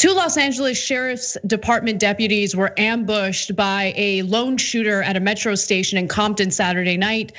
Two Los Angeles Sheriff's Department deputies were ambushed by a lone shooter at a metro station in Compton Saturday night.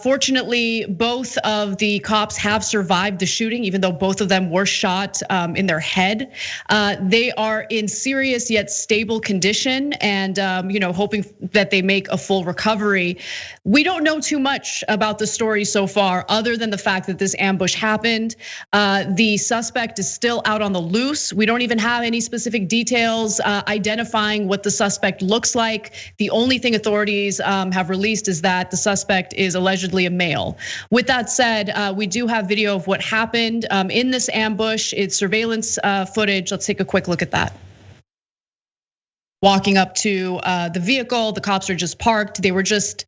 Fortunately, both of the cops have survived the shooting, even though both of them were shot in their head. They are in serious yet stable condition, and hoping that they make a full recovery. We don't know too much about the story so far, other than the fact that this ambush happened. The suspect is still out on the loose. We don't even have any specific details identifying what the suspect looks like. The only thing authorities have released is that the suspect is allegedly a male. With that said, we do have video of what happened in this ambush. It's surveillance footage. Let's take a quick look at that. Walking up to the vehicle, the cops are just parked. They were just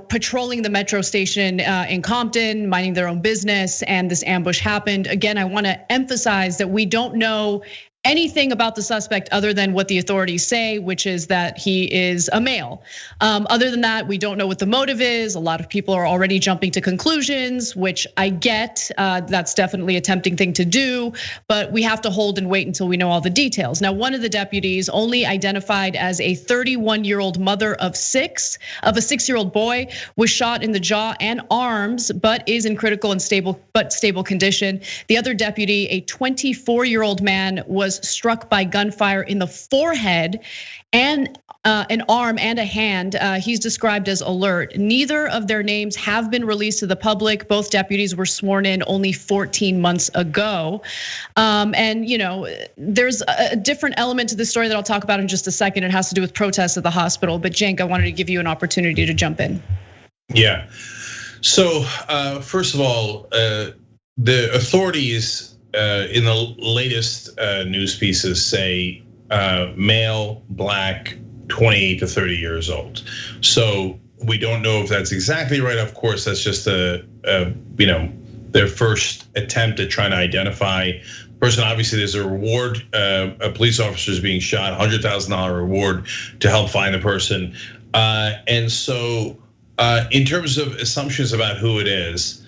patrolling the metro station in Compton, minding their own business, and this ambush happened. Again, I want to emphasize that we don't know anything about the suspect other than what the authorities say, which is that he is a male. Other than that, we don't know what the motive is. A lot of people are already jumping to conclusions, which I get. That's definitely a tempting thing to do, but we have to hold and wait until we know all the details. Now, one of the deputies, only identified as a 31-year-old mother of a 6-year-old boy, was shot in the jaw and arms, but is in critical and stable condition. The other deputy, a 24-year-old man, was struck by gunfire in the forehead and an arm and a hand. He's described as alert. Neither of their names have been released to the public. Both deputies were sworn in only 14 months ago. And there's a different element to this story that I'll talk about in just a second. It has to do with protests at the hospital. But Cenk, I wanted to give you an opportunity to jump in. Yeah. So first of all, the authorities in the latest news pieces say male, black, 28 to 30 years old. So we don't know if that's exactly right. Of course, that's just their first attempt at trying to identify the person. Obviously, there's a reward. A police officer is being shot, $100,000 reward to help find the person. And so, in terms of assumptions about who it is.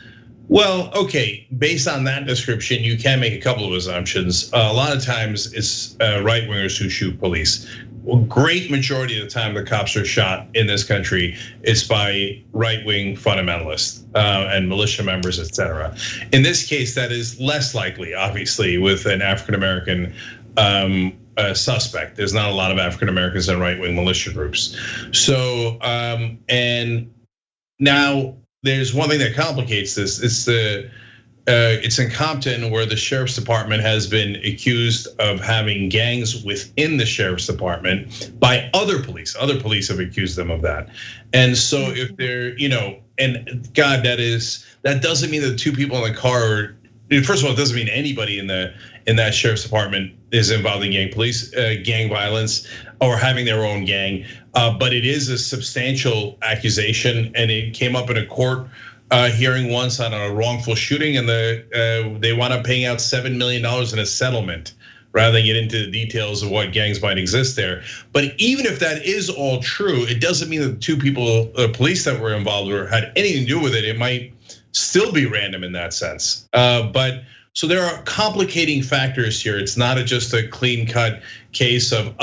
Well, okay, based on that description, you can make a couple of assumptions. A lot of times it's right wingers who shoot police. Well, great majority of the time the cops are shot in this country, it's by right wing fundamentalists and militia members, etc. In this case, that is less likely, obviously, with an African American suspect. There's not a lot of African Americans in right wing militia groups. So, and now, there's one thing that complicates this. It's in Compton, where the sheriff's department has been accused of having gangs within the sheriff's department by other police. Other police have accused them of that. And so if they're, and God, that doesn't mean that the two people in the car are, first of all, it doesn't mean anybody in that sheriff's department is involved in gang violence or having their own gang. But it is a substantial accusation, and it came up in a court hearing once on a wrongful shooting, and they wound up paying out $7 million in a settlement, rather than get into the details of what gangs might exist there. But even if that is all true, it doesn't mean that the two people, police that were involved, or had anything to do with it. It might still be random in that sense. But so there are complicating factors here. It's not just a clean cut case of,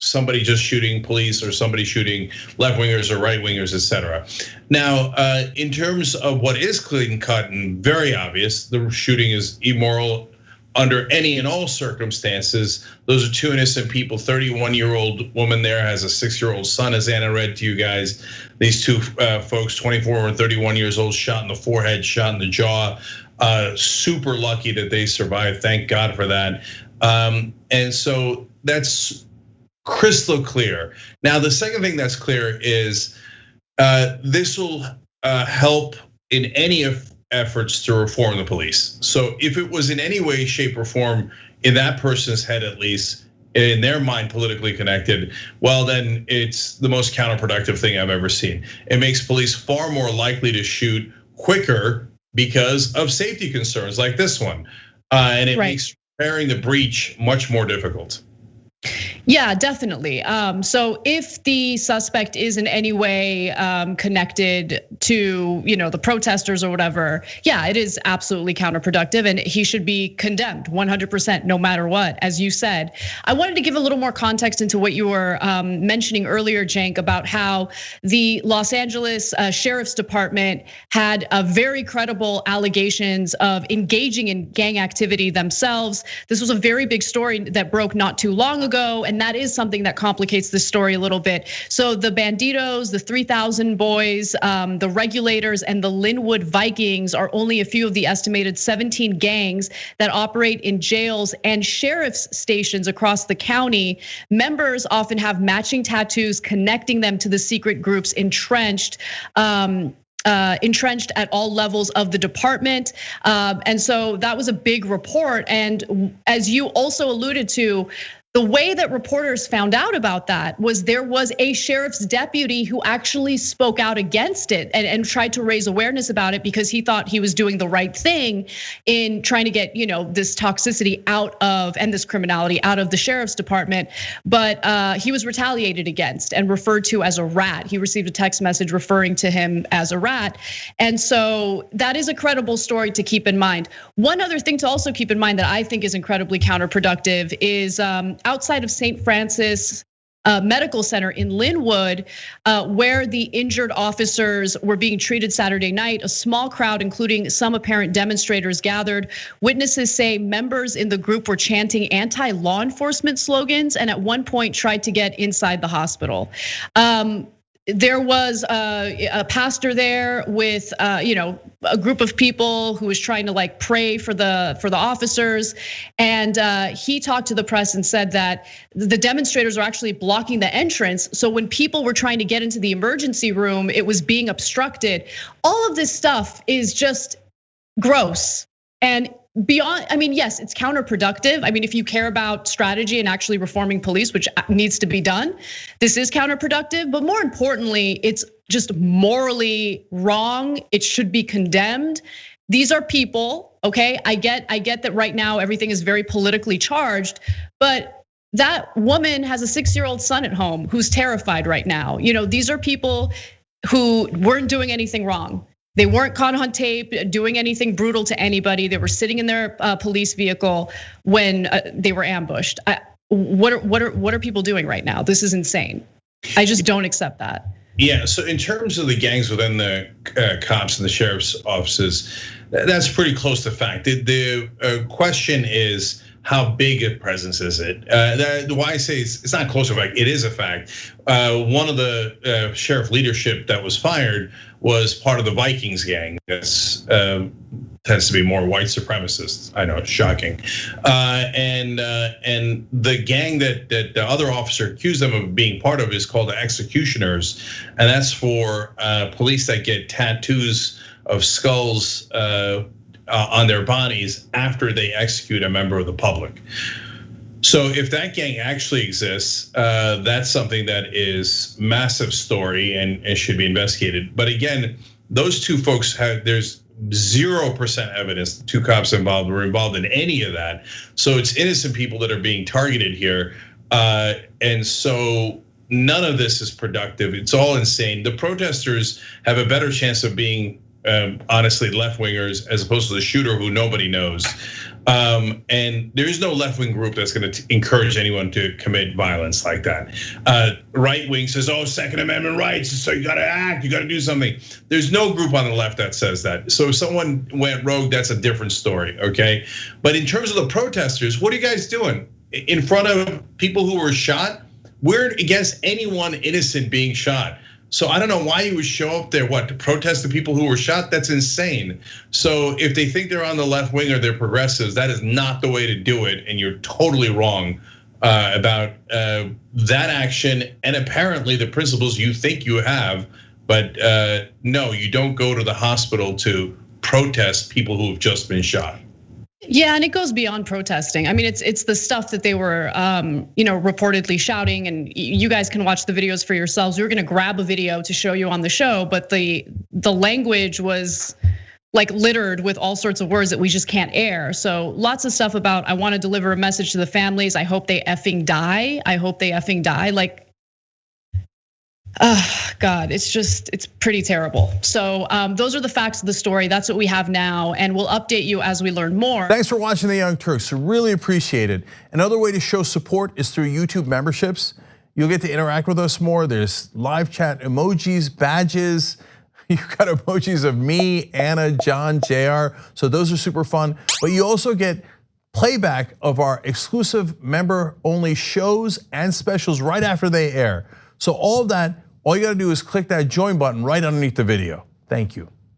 somebody just shooting police or somebody shooting left wingers or right wingers, etc. Now, in terms of what is clean cut and very obvious, the shooting is immoral under any and all circumstances. Those are two innocent people. 31-year-old woman there has a 6-year-old son, as Anna read to you guys. These two folks, 24 and 31 years old, shot in the forehead, shot in the jaw. Super lucky that they survived. Thank God for that. And so that's crystal clear. Now, the second thing that's clear is this will help in any efforts to reform the police. So if it was in any way, shape, or form, in that person's head at least, in their mind politically connected, well, then it's the most counterproductive thing I've ever seen. It makes police far more likely to shoot quicker because of safety concerns like this one. And it makes repairing the breach much more difficult. Yeah, definitely. So if the suspect is in any way connected to, the protesters or whatever, yeah, it is absolutely counterproductive, and he should be condemned 100%, no matter what. As you said, I wanted to give a little more context into what you were mentioning earlier, Cenk, about how the Los Angeles Sheriff's Department had very credible allegations of engaging in gang activity themselves. This was a very big story that broke not too long ago. And that is something that complicates this story a little bit. So the Banditos, the 3,000 boys, the regulators, and the Linwood Vikings are only a few of the estimated 17 gangs that operate in jails and sheriff's stations across the county. Members often have matching tattoos connecting them to the secret groups entrenched at all levels of the department. And so that was a big report. And as you also alluded to, the way that reporters found out about that was there was a sheriff's deputy who actually spoke out against it and tried to raise awareness about it because he thought he was doing the right thing in trying to get, this toxicity out of and this criminality out of the sheriff's department. But he was retaliated against and referred to as a rat. He received a text message referring to him as a rat. And so that is a credible story to keep in mind. One other thing to also keep in mind that I think is incredibly counterproductive is outside of St. Francis Medical Center in Linwood, where the injured officers were being treated Saturday night. A small crowd, including some apparent demonstrators, gathered. Witnesses say members in the group were chanting anti-law enforcement slogans and at one point tried to get inside the hospital. There was a pastor there with a group of people who was trying to pray for the officers, and he talked to the press and said that the demonstrators are actually blocking the entrance. So when people were trying to get into the emergency room, it was being obstructed. All of this stuff is just gross and beyond. I mean, yes, it's counterproductive. I mean, if you care about strategy and actually reforming police, which needs to be done, this is counterproductive. But more importantly, it's just morally wrong. It should be condemned. These are people, okay? I get that right now everything is very politically charged, but that woman has a 6-year-old son at home who's terrified right now. These are people who weren't doing anything wrong. They weren't caught on tape doing anything brutal to anybody. They were sitting in their police vehicle when they were ambushed. What are people doing right now? This is insane. I just don't accept that. Yeah, so in terms of the gangs within the cops and the sheriff's offices, that's pretty close to fact. The question is, how big a presence is it? Why I say it's not close to fact, it is a fact. One of the sheriff leadership that was fired was part of the Vikings gang. That's tends to be more white supremacists. I know, it's shocking. And the gang that the other officer accused them of being part of is called the Executioners, and that's for police that get tattoos of skulls on their bodies after they execute a member of the public. So if that gang actually exists, that's something that is massive story and should be investigated. But again, those two folks there's 0% evidence the two cops were involved in any of that. So it's innocent people that are being targeted here. And so none of this is productive. It's all insane. The protesters have a better chance of being honestly left-wingers as opposed to the shooter who nobody knows. And there is no left-wing group that's going to encourage anyone to commit violence like that. Right-wing says, oh, Second Amendment rights, so you got to act, you got to do something. There's no group on the left that says that. So if someone went rogue, that's a different story, okay? But in terms of the protesters, what are you guys doing? In front of people who were shot? We're against anyone innocent being shot. So I don't know why you would show up there, to protest the people who were shot? That's insane. So if they think they're on the left wing or they're progressives, that is not the way to do it. And you're totally wrong about that action and apparently the principles you think you have. But no, you don't go to the hospital to protest people who have just been shot. Yeah, and it goes beyond protesting. I mean, it's the stuff that they were, reportedly shouting, and you guys can watch the videos for yourselves. We were going to grab a video to show you on the show, but the language was like littered with all sorts of words that we just can't air. So lots of stuff about, I want to deliver a message to the families. I hope they effing die. I hope they effing die. Like, God, it's pretty terrible. So those are the facts of the story. That's what we have now, and we'll update you as we learn more. Thanks for watching the Young Turks. Really appreciate it. Another way to show support is through YouTube memberships. You'll get to interact with us more. There's live chat emojis, badges. You've got emojis of me, Anna, John, JR. So those are super fun. But you also get playback of our exclusive member-only shows and specials right after they air. So all of that, all you gotta do is click that join button right underneath the video. Thank you.